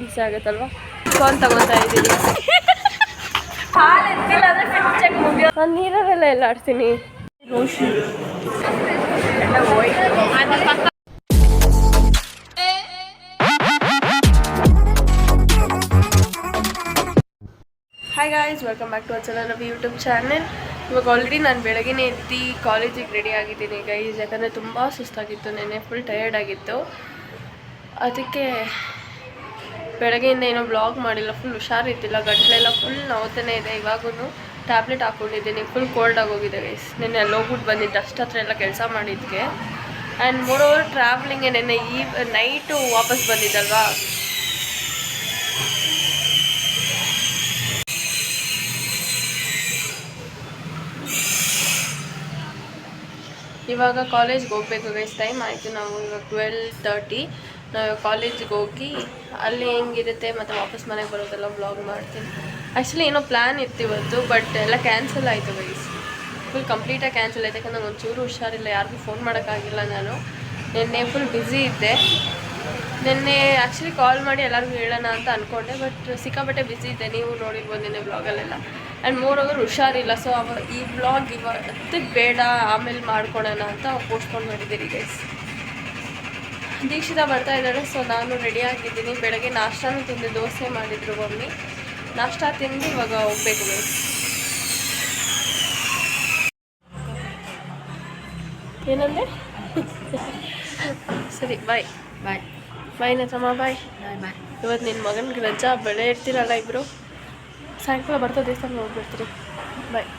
ಹಿಂಸೆ ಆಗುತ್ತಲ್ವ. ಫೋನ್ ತಗೋತಾ ಇದ್ದೀನಿ. ನಾನು ನೀರಲ್ಲೆಲ್ಲ ಎಲ್ಲ ಆಡ್ತೀನಿ. Roshi hi guys, welcome back to our channel of YouTube channel. ಇವಾಗ ಆಲ್ರೆಡಿ ನಾನು ಬೆಳಗ್ಗೆ ಎದ್ದು ಕಾಲೇಜಿಗೆ ರೆಡಿ ಆಗಿದ್ದೀನಿ ಗೈಸ್. ಯಾಕಂದರೆ ತುಂಬ ಸುಸ್ತಾಗಿತ್ತು, ನೆನ್ನೆ ಫುಲ್ ಟಯರ್ಡ್ ಆಗಿತ್ತು. ಅದಕ್ಕೆ ಬೆಳಗ್ಗೆಯಿಂದ ಏನೋ ಬ್ಲಾಗ್ ಮಾಡಿಲ್ಲ, ಫುಲ್ ಹುಷಾರಿತ್ತಿಲ್ಲ, ಗಂಟಲೆಲ್ಲ ಫುಲ್ ನೋವ್ತಾನೆ ಇದೆ. ಇವಾಗೂ ಟ್ಯಾಬ್ಲೆಟ್ ಹಾಕ್ಕೊಂಡಿದ್ದೀನಿ, ಫುಲ್ ಕೋಲ್ಡ್ ಆಗೋಗಿದೆ ಗೈಸ್. ನೆನ್ನೆ ಅಲ್ಲಿ ಹೋಗ್ಬಿಟ್ಟು ಬಂದಿದ್ದು, ಡಸ್ಟ್ ಹತ್ರ ಎಲ್ಲ ಕೆಲಸ ಮಾಡಿದ್ದಕ್ಕೆ. ಆ್ಯಂಡ್ ಮೋರೋವರ್ ಟ್ರಾವ್ಲಿಂಗ್ಗೆ ನೆನ್ನೆ ನೈಟು ವಾಪಸ್ ಬಂದಿದ್ದಲ್ವಾ. ಇವಾಗ ಕಾಲೇಜ್ಗೆ ಹೋಗ್ಬೇಕು ಗೈಸ್. ಟೈಮ್ ಆಯಿತು, ನಾವು ಇವಾಗ 12:30. ನಾವು ಕಾಲೇಜಿಗೆ ಹೋಗಿ ಅಲ್ಲಿ ಹೆಂಗಿರುತ್ತೆ ಮತ್ತು ವಾಪಸ್ ಮನೆಗೆ ಬರೋದೆಲ್ಲ ವ್ಲಾಗ್ ಮಾಡ್ತೀನಿ. ಆ್ಯಕ್ಚುಲಿ ಏನೋ ಪ್ಲ್ಯಾನ್ ಇತ್ತು ಇವತ್ತು, ಬಟ್ ಎಲ್ಲ ಕ್ಯಾನ್ಸಲ್ ಆಯಿತು ಗೈಸ್. ಫುಲ್ ಕಂಪ್ಲೀಟಾಗಿ ಕ್ಯಾನ್ಸಲ್ ಆಯಿತು. ಯಾಕಂದ್ರೆ ನಂಗೆ ಒಂಚೂರು ಹುಷಾರಿಲ್ಲ, ಯಾರಿಗೂ ಫೋನ್ ಮಾಡೋಕ್ಕಾಗಿಲ್ಲ. ನಾನು ನಿನ್ನೆ ಫುಲ್ ಬ್ಯುಸಿ ಇದ್ದೆ. ನಿನ್ನೆ ಆ್ಯಕ್ಚುಲಿ ಕಾಲ್ ಮಾಡಿ ಎಲ್ಲರಿಗೂ ಹೇಳೋಣ ಅಂತ ಅಂದ್ಕೊಂಡೆ, ಬಟ್ ಸಿಕ್ಕಾಪಟ್ಟೆ ಬ್ಯುಸಿ ಇದ್ದೆ. ನೀವು ನೋಡಿರ್ಬೋದು ನಿನ್ನೆ ಬ್ಲಾಗಲ್ಲೆಲ್ಲ. ಆ್ಯಂಡ್ ಮೋರೋವರ್ ಹುಷಾರಿಲ್ಲ. ಸೊ ಈ ಬ್ಲಾಗ್ ಇವತ್ತಿಗೆ ಬೇಡ, ಆಮೇಲೆ ಮಾಡ್ಕೊಳೋಣ ಅಂತ ಪೋಸ್ಟ್ಪೋನ್ ಮಾಡಿದ್ದೀರಿ ಗೈಸ್. ದೀಕ್ಷಿತಾ ಬರ್ತಾ ಇದ್ದಾಳೆ, ಸೊ ನಾನು ರೆಡಿ ಆಗಿದ್ದೀನಿ. ಬೆಳಗ್ಗೆ ನಾಷ್ಟಾನು ತಿಂದು, ದೋಸೆ ಮಾಡಿದ್ರು ಮಮ್ಮಿ. ನಾಷ್ಟ ತಿಂದು ಇವಾಗ ಹೋಗ್ಬೇಕು ಗೈಸ್. ಏನಂದರೆ ಸರಿ, ಬಾಯ್ ಬಾಯ್ ಬಾಯ್ ನಚಮ್ಮ, ಬಾಯ್ ಬಾಯ್. ಇವತ್ತು ನಿನ್ನ ಮಗನಿಗೆ ರಜಾ, ಬೆಳೆ ಇರ್ತೀರಲ್ಲ ಇಬ್ಬರು. ಸಾಯಂಕಾಲ ಬರ್ತಾ ದೇವಸ್ಥಾನ ಹೋಗ್ಬಿಡ್ತೀರಿ. ಬಾಯ್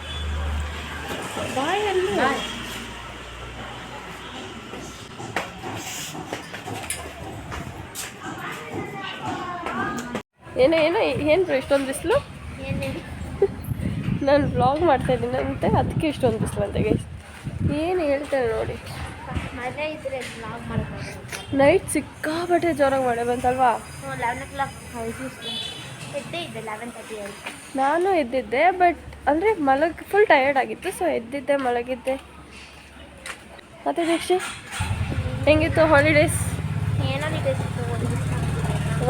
ಬಾಯ್ ಅಲ್ಲಿ ಬಾಯ್. ಏನೋ ಏನೋ ಏನು ಬ್ರೋ ಇಷ್ಟೊಂದು ಬಿಸಿಲು? ನಾನು ವ್ಲಾಗ್ ಮಾಡ್ತಾಯಿದ್ದೀನಿ ಅಂತೆ, ಅದಕ್ಕೆ ಇಷ್ಟೊಂದು ಬಿಸಿಲು ಅಂತ ಗೈಸ್. ಏನು ಹೇಳ್ತಾರೆ ನೋಡಿ. ನೈಟ್ ಸಿಕ್ಕಾಪಟ್ಟೆ ಜೋರಾಗಿ ಮಳೆ ಬಂತಲ್ವಾ. 11 o'clock ಎದ್ದೆ 11:30 ಆಯಿತು. ನಾನು ಎದ್ದಿದ್ದೆ, ಬಟ್ ಅಂದರೆ ಫುಲ್ ಟಯರ್ಡ್ ಆಗಿತ್ತು. ಸೊ ಎದ್ದಿದ್ದೆ, ಮಲಗಿದ್ದೆ. ಮತ್ತು ದೀಕ್ಷೆ ಹೆಂಗಿತ್ತು ಹಾಲಿಡೇಸ್? ಏನೋ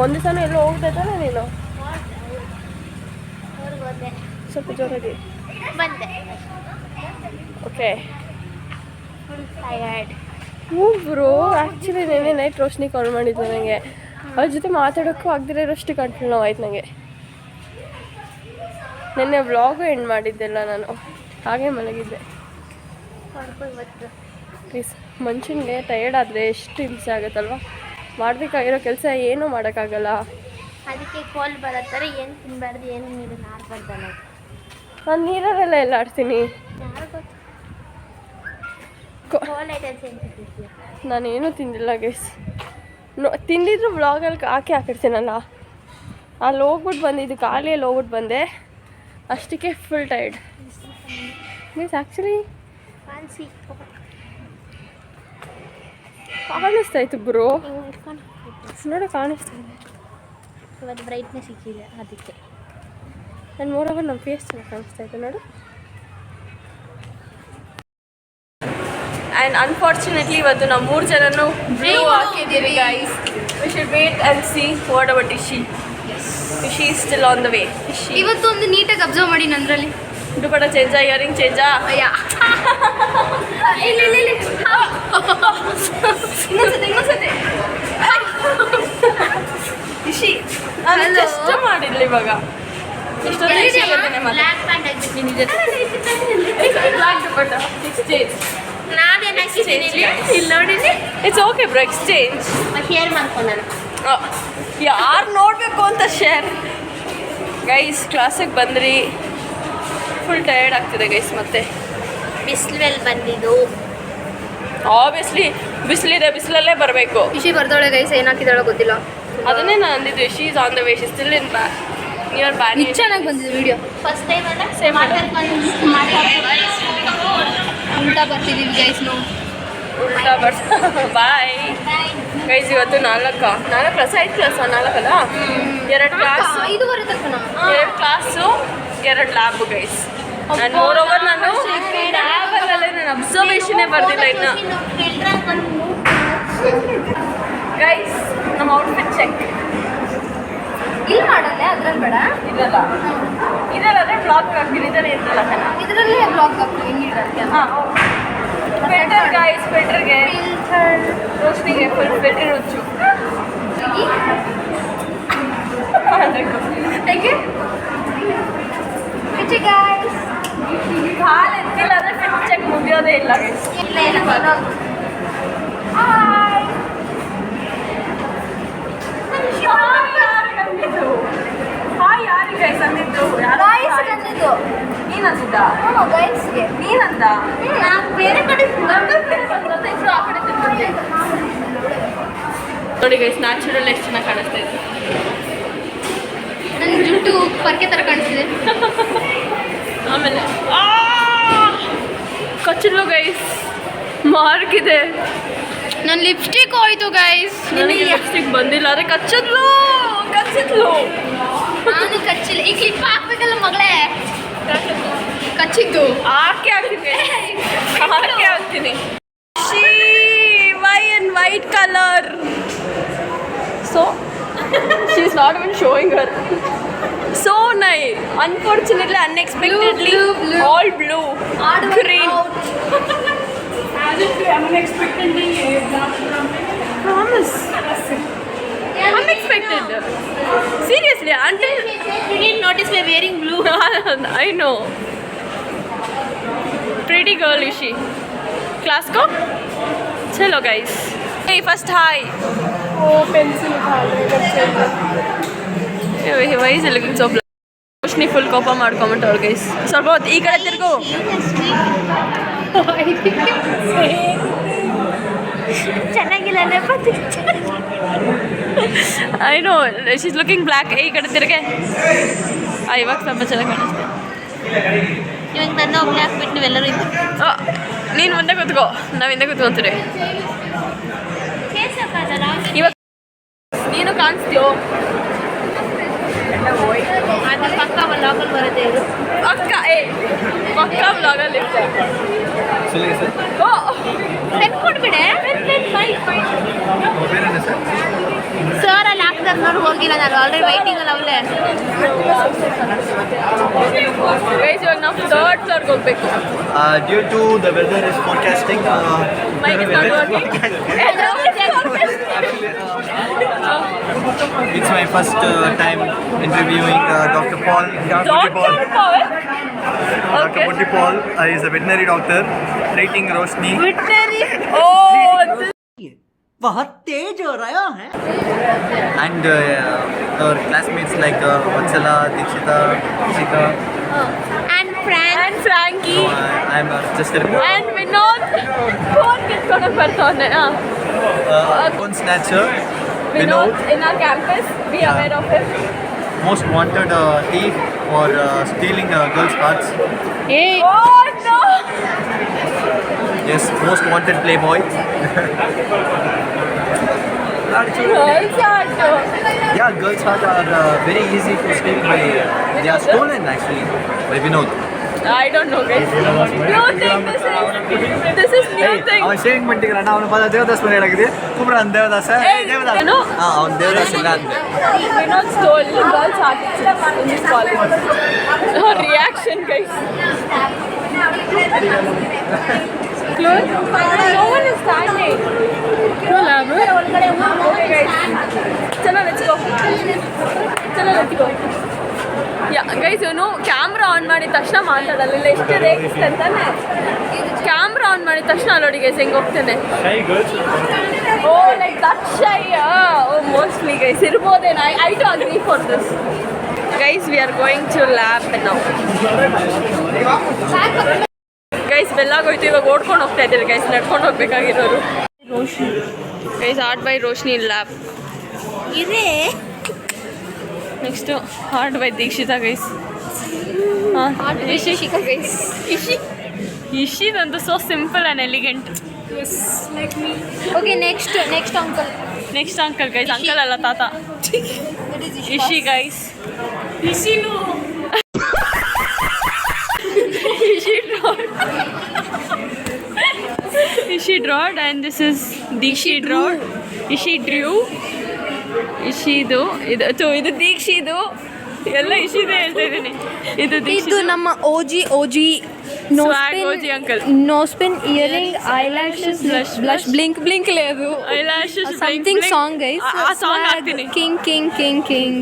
ಒಂದು ದಿವಸನೂ ಎಲ್ಲೋ ಹೋಗ್ದೆ ತಾನೆ ನೀನು? ಊರಿಗೆ ಹೋದೆ, ಸ್ವಲ್ಪ ಜೋರಾಗಿ ಬಂದೆ. Okay, full tired. ಹ್ಞೂ ಬ್ರೋ. ಆ್ಯಕ್ಚುಲಿ ನೆನ್ನೆ ನೈಟ್ ರೋಶ್ನಿ ಕಾಲ್ ಮಾಡಿದ್ದು ನನಗೆ. ಅವ್ರ ಜೊತೆ ಮಾತಾಡೋಕ್ಕೂ ಆಗದಿರೋಷ್ಟು ಕಂಟ್ರೋಲ್ ನೋವು ಆಯ್ತು ನನಗೆ. ನೆನ್ನೆ ವ್ಲಾಗು ಎಂಡ್ ಮಾಡಿದ್ದೆಲ್ಲ ನಾನು, ಹಾಗೆ ಮಲಗಿದ್ದೆ. ಪ್ಲೀಸ್, ಮನುಷ್ಯನಿಗೆ ಟಯರ್ಡ್ ಆದರೆ ಎಷ್ಟು ಹಿಂಸೆ ಆಗುತ್ತಲ್ವ. ಮಾಡಬೇಕಾಗಿರೋ ಕೆಲಸ ಏನೂ ಮಾಡೋಕ್ಕಾಗಲ್ಲ. ಅದಕ್ಕೆ ಕಾಲ್ ಬರತ್ತಾರೆ, ಏನು ತಿನ್ನಬಾರ್ದು, ಏನು ನೀರು ನಾರ್ಬಾರ್ದಲ್ಲ. ನಾನು ನೀರಲ್ಲೆಲ್ಲ ಎಲ್ಲ ಆಡ್ತೀನಿ. ಯಾರು ಗೊತ್ತು ಕಾಲ್ ಐಟಮ್ಸ್ ಏನು ತಿಂತೀಯ? ನಾನೇನು ತಿಂದಿಲ್ಲ ಗೈಸ್. ತಿಂದಿದ್ರು ವ್ಲಾಗಲ್ಲಿ ಹಾಕಿರ್ತೀನಲ್ಲ. ಅಲ್ಲಿ ಹೋಗ್ಬಿಟ್ಟು ಬಂದಿದ್ದು, ಖಾಲಿಯಲ್ಲಿ ಹೋಗ್ಬಿಟ್ಟು ಬಂದೆ, ಅಷ್ಟಕ್ಕೆ ಫುಲ್ ಟೈರ್ಡ್ ಗೈಸ್. ಆ್ಯಕ್ಚುಲಿ ಕಾಣಿಸ್ತಾಯಿತ್ತು ಬ್ರೋ, ನೋಡೋ ಕಾಣಿಸ್ತಾ ಇದೆ. ಇವತ್ತು ಬ್ರೈಟ್ನೆಸ್ ಸಿಕ್ಕಿದೆ ಅದಕ್ಕೆ. ನಾನು ಮೋರೋವರ್ ನಮ್ಮ ಫೇಸ್ ಚೆನ್ನಾಗಿ ಕಾಣಿಸ್ತಾ ಇತ್ತು ನೋಡು. ಆ್ಯಂಡ್ ಅನ್ಫಾರ್ಚುನೇಟ್ಲಿ ಇವತ್ತು ನಾವು 3 ಜನನು ಬ್ಲೂ ಹಾಕಿದ್ದೀವಿ guys. We should wait and see what about Ishi. Ishi is still on the way. ಇವತ್ತು ಒಂದು ನೀಟಾಗಿ ಅಬ್ಸರ್ವ್ ಮಾಡಿ, ನಂದ್ರಲ್ಲಿ ದುಪಟ್ಟ ಚೇಂಜಾ, ಇಯರಿಂಗ್ ಚೇಂಜಾ. ಇನ್ನೊಂದ್ಸತಿ ಇಶಿ ನಾನು ಜಸ್ಟ್ ಮಾಡಿದ್ಲಿ ಇವಾಗ. It's okay bro, exchange. Share ಮಾಡ್ಕೊಂಡಾನು, ಯಾರು ನೋಡಬೇಕು ಅಂತ ಶೇರ್. ಗೈಸ್ ಕ್ಲಾಸಿಗೆ ಬಂದ್ರಿ, ಫುಲ್ ಟಯರ್ಡ್ ಆಗ್ತಿದೆ ಗೈಸ್. ಮತ್ತೆ ಬಿಸಿಲಲ್ಲಿ ಬಂದಿದ್ದು, ಆಬ್ವಿಯಸ್ಲಿ ಬಿಸಿಲಿದೆ, ಬಿಸಿಲಲ್ಲೇ ಬರಬೇಕು. ಖುಷಿ ಬರ್ದೋಳೆ ಗೈಸ್, ಏನು ಹಾಕಿದಾಳೋ ಗೊತ್ತಿಲ್ಲ. ಅದನ್ನೇ ನಾನು ಅಂದಿದ್ದು, she is on the way, she still in back. Near back. ಚೆನ್ನಾಗಿ ಬಂದಿದೆ ವಿಡಿಯೋ. ಫಸ್ಟ್ ಟೈಮ್ ಅಲ್ಲ ಉಲ್ಟಾ ಬರ್ತಿದ್ದೀವಿ ಗೈಸ್. ನಾವು ಉಲ್ಟಾ ಬರ್ಸ. Bye guys. ಇವತ್ತು 4 ಕ್ಲಾಸ್, 5 ಕ್ಲಾಸ್, 4 ಅಲ್ಲ, 2 ಕ್ಲಾಸ್, 5:30 ತನಕ 2 ಕ್ಲಾಸು, 2 ಲ್ಯಾಬು ಗೈಸ್. ನಾನು ಮೋರೋವರ್ ನಾನು ಲ್ಯಾಬಲ್ಲೇ ನಾನು ಅಬ್ಸರ್ವೇಷನ್ನೇ ಬರ್ದಿಲ್ಲ ಇನ್ನು. ಗೈಸ್ ನಮ್ಮ ಔಟ್ಫಿಟ್ ಚೆಕ್. ಅದ್ರಲ್ಲಿ ಬೇಡ. ಇದರಲ್ಲೇ ಬ್ಲಾಗ್ ಹಾಕ್ತೀನಿ, ಇದರಲ್ಲಿ ಇರ್ತಲ್ಲ ಕಣ. ಇದರಲ್ಲೇ ಬ್ಲಾಗ್ ಹಾಕು ಹೆಂಗಿಡಕ್ಕೆ. ಹಾಂ ಫಿಲ್ಟರ್ ಗೈಸ್, ಫಿಲ್ಟರ್ಗೆ ರೋಸ್ಟಿಗೆ ಫುಲ್ ಫಿಲ್ಟರ್ ಹುಚ್ಚು. ಹೇಗೆ ಗಾಯ್ಸ್ ಹಾಲು ಎತ್ತಿಲ್ಲ ಅಂದರೆ ಫಿಲ್ಚಕ್ಕೆ ಮುಗಿಯೋದೇ ಇಲ್ಲ ಗೈಸ್. ಇಲ್ಲ ಇಲ್ಲ ಹಾಯ್ ಹಾಯ್ ಯಾರಿಗೆ ಗೈಸ್ ಅಂದಿದ್ದು? ಗಾಯ್ಸ್ ಬಂದಿದ್ದು ನೀನು ಅಂದಿದ್ದ? ಗೈಸ್ಗೆ ನೀನಂದ? ನಾನು ಬೇರೆ ಕಡೆ ಆ ಕಡೆ ತಿರ್ಗಿ ನೋಡಿ ಗೈಸ್, ನ್ಯಾಚುರಲ್ ಎಷ್ಟು ಚೆನ್ನಾಗಿ ಕಾಣಿಸ್ತಾ ಇದೆ. ನನ್ನ ಜುಟ್ಟು ಪರ್ಕೆ ಥರ ಕಾಣಿಸ್ತಿದೆ. ಆಮೇಲೆ ಕಚ್ಚಲು ಗೈಸ್, ಮಾರ್ಕ್ ಇದೆ. ನನ್ನ ಲಿಪ್ಸ್ಟಿಕ್ ಹೋಯ್ತು ಗೈಸ್. ನನಗೆ ಲಿಪ್ಸ್ಟಿಕ್ ಬಂದಿಲ್ಲ, ಅದೇ ಕಚ್ಚಿದ್ಲು. ನಾನು ಕಚ್ಚಿಲ್ಲ. ಈ ಕ್ಲಿಪ್ ಹಾಕ್ಬೇಕಲ್ಲ ಮಗಳೇ. ಕಚ್ಚಿದ್ದು ಹಾಕ್ತೀನಿ. Why in white color? So she's not even showing her. So nice. Unfortunately, unexpectedly, blue. all blue. Green. Unexpectedly, promise. Unexpected. Seriously, until You didn't notice we're wearing blue. I know. Pretty girl is she. Class go? Chalo guys. Hey, first hi. Oh, pencil. Why is it looking so black? Roshni full ಕೋಪ ಮಾಡ್ಕೊಂಬಿಟ್ಟವ್ರು guys. ಸ್ವಲ್ಪ ಹೊತ್ತು ಈ ಕಡೆ ತಿರ್ಗು. ಚೆನ್ನಾಗಿಲ್ಲ I know, she's looking black. ಈ ಕಡೆ ತಿರ್ಗೆ. ಇವಾಗ ಸ್ವಲ್ಪ ಚೆನ್ನಾಗಿ ಕಾಣಿಸ್ತೆ. ಇವಾಗ ನನ್ನ ಒಬ್ಬನೇ ಹಾಕ್ಬಿಟ್ಟು ನೀವೆಲ್ಲರೂ ನೀನು ಮುಂದೆ ಕೂತ್ಕೋ, ನಾವು ಹಿಂದೆ ಕೂತ್ಕೊಂತೀರಿ. ಇವಾಗ ನೀನು ಕಾಣಿಸ್ತೀಯೋ? ಅದು ಪಕ್ಕ ಲಾಗಲ್ಲಿ ಬರುತ್ತೆ ಇದು. ಪಕ್ಕ ಬ್ಲಾಗಲ್ಲಿ ಇರ್ತಾರೆ. ಪೆನ್ ಕೊಡ್ಬಿಡೆ. ಸರ್ ಅಲ್ಲಿ ಹಾಕ್ತಾರೆ ನೋಡಿ, ಹೋಗಿಲ್ಲ ನಾನು ಆಲ್ರೆಡಿ ವೈಟಿಂಗ್ ಅಲ್ಲ ಅವಳೇ. ಗೈಸ್ ಇವಾಗ ನಾವು ಥರ್ಡ್ ಫ್ಲೋರ್ಗೆ ಹೋಗ್ಬೇಕು. Due to the weather is forecasting, Mic is not working. it's my first time interviewing Dr. Paul. Dr. Paul? Dr. Okay. Putti Paul is a veterinary doctor treating Roshni. Veterinary? Oh, बहुत तेज हो रहा है And our classmates like Vatsala, Dikshita, Shika. And Frank and Frankie. I'm just a reporter. And Vinod. Phone ಕಿತ್ಕೊಂಡೋಗಿ ಬರ್ತಾವನೆ. Phone snatcher. Vinod Vinod, in our campus. Be aware of him. most wanted thief for stealing girls' hearts. Oh no! Yes, most wanted playboy. Girls are too. Yeah, girls' hearts are very easy to steal by. They are stolen actually by Vinod. I don't know guys. New thing this is new thing. ಅವನು shaving ಮಾಡ್ತಿದ್ರಣ್ಣ, ಅವನು ಪದ ದೇವದಾಸ್ ಮನೆ ಹೇಳಾಗಿದೆ ಕುಬ್ರ ದೇವದಾಸ ದೇವದಾಸ. ಏನು? ಅವ್ನು ದೇವದಾಸ್ ಇಲ್ಲ ಅಂದೆ. Vinod stole girls heart in this college. Her reaction guys. Close. No one is standing. No lab. Okay guys. Chalo let's go. Yeah guys, ಇವನು camera on ಮಾಡಿದ ತಕ್ಷಣ ಮಾತಾಡಲ್ಲ. ಎಷ್ಟು ರೇಗಿಸ್ತ ಅಂತಾನೆ. ಕ್ಯಾಮ್ರಾ ಆನ್ ಮಾಡಿದ ತಕ್ಷಣ ನೋಡಿ ಗೈಸ್ ಹೆಂಗೆ ಹೋಗ್ತಾನೆ. Oh like that shy. Oh mostly guys ಇರ್ಬೋದೇನೋ. I too agree for this. Guys we are going to lab now. Guys ಬೆಲ್ಲಾಗೋಯ್ತು, ಇವಾಗ ಓಡ್ಕೊಂಡು ಹೋಗ್ತಾ ಇದ್ದೀರಿ ಗೈಸ್, ನಡ್ಕೊಂಡು ಹೋಗ್ಬೇಕಾಗಿರೋರು. Guys art by Roshni in lab. ಇದೆ next art by Dikshita guys. Shikha guys. ಇಶಿದಂತೂ so simple and elegant. Okay next uncle. Next uncle guys, uncle ಅಲ್ಲ ತಾತ. ಇಶಿ ಗೈಸ್. ಇಶಿನು Ishi drawed and this is Dishi drawed. Ishi drew. Ishidu. ಇದು Dikshidu. ಎಲ್ಲ ಇಶಿದೆ ಹೇಳ್ತಾ ಇದ್ದೀನಿ. ಇದು ನಮ್ಮ OG OG uncle. Nosepin earring eyelashes blush blink లేదు ಸಮಥಿಂಗ್ ಸಾಂಗ್ ಗೈಸ್. ಆ ಸಾಂಗ್ ಹಾಕ್ತೀನಿ. ಕಿಂಗ್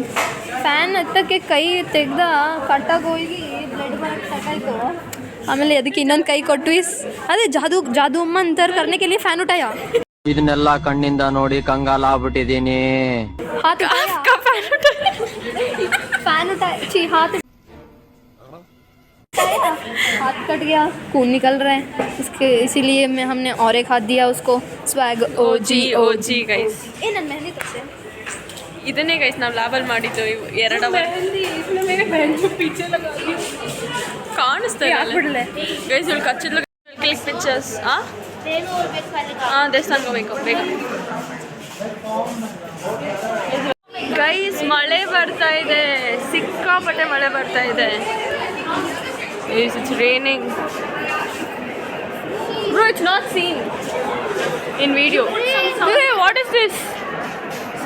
ಫ್ಯಾನ್ ಹತ್ತಕ್ಕೆ ಕೈ ತೆಗ್ದ ಕಟ್ಟಾಗೋಗಿ ಬ್ಲಡ್ ಬರಕ್ಕೆ ಸ್ಟಾರ್ಟ್ ಆಯಿತು. ಆಮೇಲೆ ಅದಕ್ಕೆ ಇನ್ನೊಂದು ಕೈ ಕೊಟ್ವಿ. ಅದೇ ಜಾದು ಅಮ್ಮ ಅಂತಾರೆ ಕರ್ನೆ ಕೆ ಲಿಯೆ ಫ್ಯಾನ್ ಉಠಾಯ. ಇದನ್ನೆಲ್ಲ ಕಣ್ಣಿಂದ ನೋಡಿ ಕಂಗಾಲ ಆಗ್ಬಿಟ್ಟಿದೀನಿ. हाथ कट गया, खून निकल रहा है इसके, इसीलिए हमने और एक हाथ दिया उसको. Swag OG guys. ಇದನ್ನೇ ಗೈಸ್ ನಾವು ಲ್ಯಾಬಲ್ ಮಾಡಿದ್ದು 2 ಅವರ್. ಕಾಣಿಸ್ತಾ ಇಲ್ಲ ಗೈಸ್. ಇವಳು ಕಚ್ಚಿದ್ಲು. Click pictures. ದೇವಸ್ಥಾನಕ್ಕೆ ಹೋಗ್ಬೇಕು ಬೇಗ ಗೈಸ್. ಮಳೆ ಬರ್ತಾ ಇದೆ, ಸಿಕ್ಕಾಪಟ್ಟೆ ಮಳೆ ಬರ್ತಾ ಇದೆ. It's raining bro. It's not seen in video. What is this?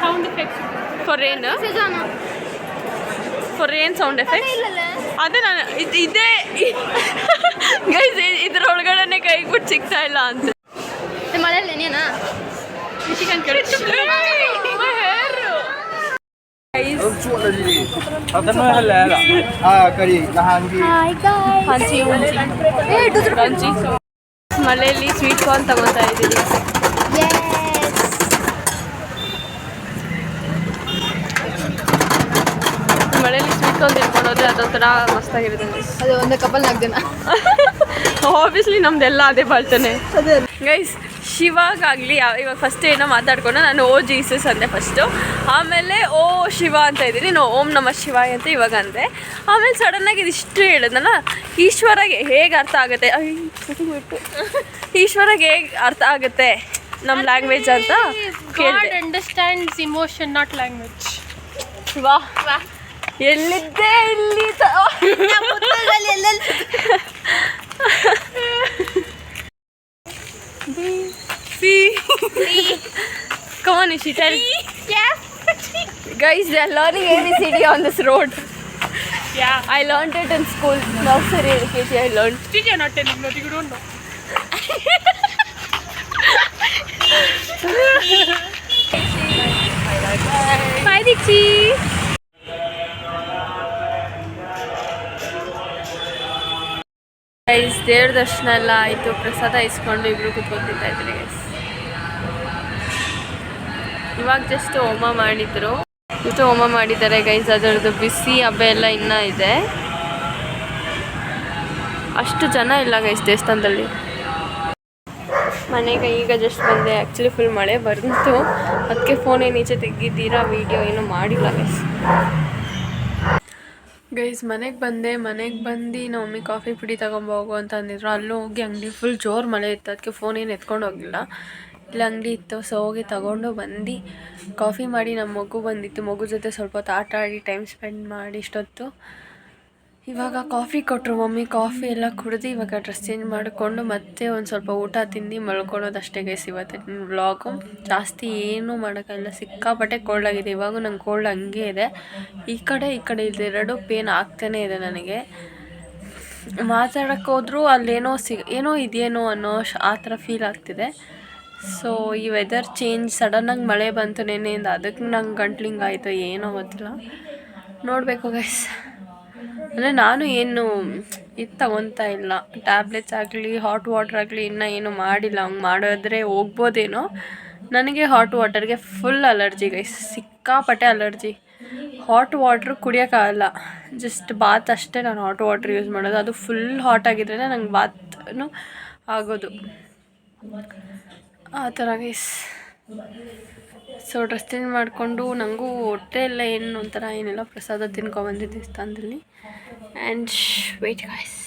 Sound effect for rain. For rain sound effect. ಅದೇ ನಾನು ಇದೇ ಗೈಸ್. ಇದ್ರೊಳಗಡೆ ಕೈಗುಟ್ಟು ಸಿಗ್ತಾ ಇಲ್ಲ ಅಂತ. ಮಳೆಯಲ್ಲಿ ಏನೇನಾ ಮಳೆಯಲ್ಲಿ ಸ್ವೀಟ್ ಕಾರ್ನ್ ತಗೋತಾ ಇದ್ದೀವಿ. ಮಳೆಯಲ್ಲಿ ಸ್ವೀಟ್ ಕಾರ್ನ್ ತಿನ್ಕೊಂಡೋದ್ರೆ ಅದೊಂಥರ ಮಸ್ತಾಗಿರುತ್ತೆ. ಅದು ಒಂದು ಕಪಲ್ 4 ಜನ. ಆಬ್ವಿಯಸ್ಲಿ ನಮ್ದೆಲ್ಲ ಅದೇ ಬಾಳ್ತಾನೆ ಗೈಸ್. ಶಿವಾಗಲಿ ಇವಾಗ ಫಸ್ಟ್ ಏನೋ ಮಾತಾಡ್ಕೊಂಡು ನಾನು ಓ ಜೀಸಸ್ ಅಂದೆ ಫಸ್ಟು. ಆಮೇಲೆ ಓ ಶಿವ ಅಂತ ಇದ್ದೀನಿ. ಓಂ ನಮಃ ಶಿವಾಯ ಅಂತ ಇವಾಗ ಅಂದೆ. ಆಮೇಲೆ ಸಡನ್ನಾಗಿ ಇದಿಷ್ಟು ಹೇಳಿದ್ನಲ್ಲ. ಈಶ್ವರಗೆ ಹೇಗೆ ಅರ್ಥ ಆಗುತ್ತೆ, ಈಶ್ವರಗೆ ಹೇಗೆ ಅರ್ಥ ಆಗುತ್ತೆ ನಮ್ಮ ಲ್ಯಾಂಗ್ವೇಜ್ ಅಂತ ಕೇಳಿದೆ. Understands emotion not language. ವಾ ಎಲ್ಲಿದ್ದೆ ಇಲ್ಲಿ Come on, Ishi, tell. Yes. Guys, they are learning ABCD on this road. Yeah. I learned it in school. Nursery, LKG, I learned. Still you're not telling me, you don't know. Bye, Dixie. Guys ದೇವ್ರ ದರ್ಶನ ಎಲ್ಲ ಆಯಿತು. ಪ್ರಸಾದ ಇಸ್ಕೊಂಡು ಇಬ್ಬರು ಕುತ್ಕೊತಿರ್ತಾ ಇದ್ರಿ guys. ಇವಾಗ just ಹೋಮ ಮಾಡಿದ್ರು. ಇವತ್ತು ಹೋಮ ಮಾಡಿದ್ದಾರೆ ಗೈಸ್. ಅದರದ್ದು ಬಿಸಿ ಹಬ್ಬ ಎಲ್ಲ ಇನ್ನೂ ಇದೆ. ಅಷ್ಟು ಜನ ಇಲ್ಲ ಗೈಸ್ ದೇವಸ್ಥಾನದಲ್ಲಿ. ಮನೆಗೆ ಈಗ ಜಸ್ಟ್ ಬಂದೆ. ಆ್ಯಕ್ಚುಲಿ ಫುಲ್ ಮಳೆ ಬಂತು, ಅದಕ್ಕೆ ಫೋನ್ ಈಚೆ ತೆಗಿದ್ದೀರಾ, ವೀಡಿಯೋ ಏನೂ ಮಾಡಿಲ್ಲ ಗೈಸ್. ಮನೆಗೆ ಬಂದು ನಮ್ಮ ಮಮ್ಮಿ ಕಾಫಿ ಪುಡಿ ತೊಗೊಂಬೋಗು ಅಂತ ಅಂದಿದ್ರು. ಅಲ್ಲೂ ಹೋಗಿ ಅಂಗಡಿ ಫುಲ್ ಜೋರು ಮಳೆ ಇತ್ತು, ಅದಕ್ಕೆ ಫೋನ್ ಏನು ಎತ್ಕೊಂಡು ಹೋಗಿಲ್ಲ. ಇಲ್ಲ ಅಂಗಡಿ ಇತ್ತು, ಸೊ ಹೋಗಿ ತೊಗೊಂಡು ಬಂದು ಕಾಫಿ ಮಾಡಿ. ನಮ್ಮ ಮಗು ಬಂದಿತ್ತು, ಮಗು ಜೊತೆ ಸ್ವಲ್ಪ ಹೊತ್ತು ಆಟ ಆಡಿ ಟೈಮ್ ಸ್ಪೆಂಡ್ ಮಾಡಿ ಇಷ್ಟೊತ್ತು. ಇವಾಗ ಕಾಫಿ ಕೊಟ್ಟರು ಮಮ್ಮಿ. ಕಾಫಿ ಎಲ್ಲ ಕುಡಿದು ಇವಾಗ ಡ್ರೆಸ್ ಚೇಂಜ್ ಮಾಡಿಕೊಂಡು ಮತ್ತೆ ಒಂದು ಸ್ವಲ್ಪ ಊಟ ತಿಂದು ಮಲ್ಕೊಳೋದಷ್ಟೇ ಗೈಸ್ ಇವತ್ತಿನ ವ್ಲಾಗು. ಜಾಸ್ತಿ ಏನೂ ಮಾಡೋಕ್ಕಾಗಿಲ್ಲ, ಸಿಕ್ಕಾಪಟ್ಟೆ ಕೋಲ್ಡ್ ಆಗಿದೆ. ಇವಾಗೂ ನಂಗೆ ಕೋಲ್ಡ್ ಹಂಗೆ ಇದೆ. ಈ ಕಡೆ ಇದೆರಡು ಪೇನ್ ಆಗ್ತಾನೇ ಇದೆ ನನಗೆ. ಮಾತಾಡೋಕ್ಕೆ ಹೋದ್ರೂ ಅಲ್ಲೇನೋ ಏನೋ ಇದೆಯೇನೋ ಅನ್ನೋ ಆ ಥರ ಫೀಲ್ ಆಗ್ತಿದೆ. ಸೊ ಈ ವೆದರ್ ಚೇಂಜ್, ಸಡನ್ನಾಗಿ ಮಳೆ ಬಂತು ನೆನ್ನೆಯಿಂದ, ಅದಕ್ಕೆ ನಂಗೆ ಗಂಟ್ಲಿಂಗ್ ಆಯಿತು ಏನೋ ಗೊತ್ತಿಲ್ಲ, ನೋಡಬೇಕು ಗೈಸ್. ಅಂದರೆ ನಾನು ಏನು ಇದು ತಗೊತಾ ಇಲ್ಲ, ಟ್ಯಾಬ್ಲೆಟ್ಸ್ ಆಗಲಿ ಹಾಟ್ ವಾಟರ್ ಆಗಲಿ ಇನ್ನೂ ಏನು ಮಾಡಿಲ್ಲ. ಹಂಗೆ ಮಾಡಿದ್ರೆ ಹೋಗ್ಬೋದೇನೋ. ನನಗೆ ಹಾಟ್ ವಾಟರ್ಗೆ ಫುಲ್ ಅಲರ್ಜಿ ಗೈಸ್, ಸಿಕ್ಕಾಪಟ್ಟೆ ಅಲರ್ಜಿ. ಹಾಟ್ ವಾಟ್ರ್ ಕುಡಿಯೋಕ್ಕಾಗಲ್ಲ, ಜಸ್ಟ್ ಬಾತ್ ಅಷ್ಟೇ ನಾನು ಹಾಟ್ ವಾಟ್ರ್ ಯೂಸ್ ಮಾಡೋದು. ಅದು ಫುಲ್ ಹಾಟ್ ಆಗಿದ್ರೆ ನಂಗೆ ಬಾತ್ನು ಆಗೋದು, ಆ ಥರ ಗೈಸ್. ಸೊ ಡ್ರೆಸ್ ಚೇಂಜ್ ಮಾಡಿಕೊಂಡು ನನಗೂ ಹೊಟ್ಟೆ ಎಲ್ಲ ಏನು ಒಂಥರ ಏನಿಲ್ಲ. ಪ್ರಸಾದ ತಿನ್ಕೊಬಂದಿದ್ದೆ ದೇವಸ್ಥಾನದಲ್ಲಿ. And wait guys.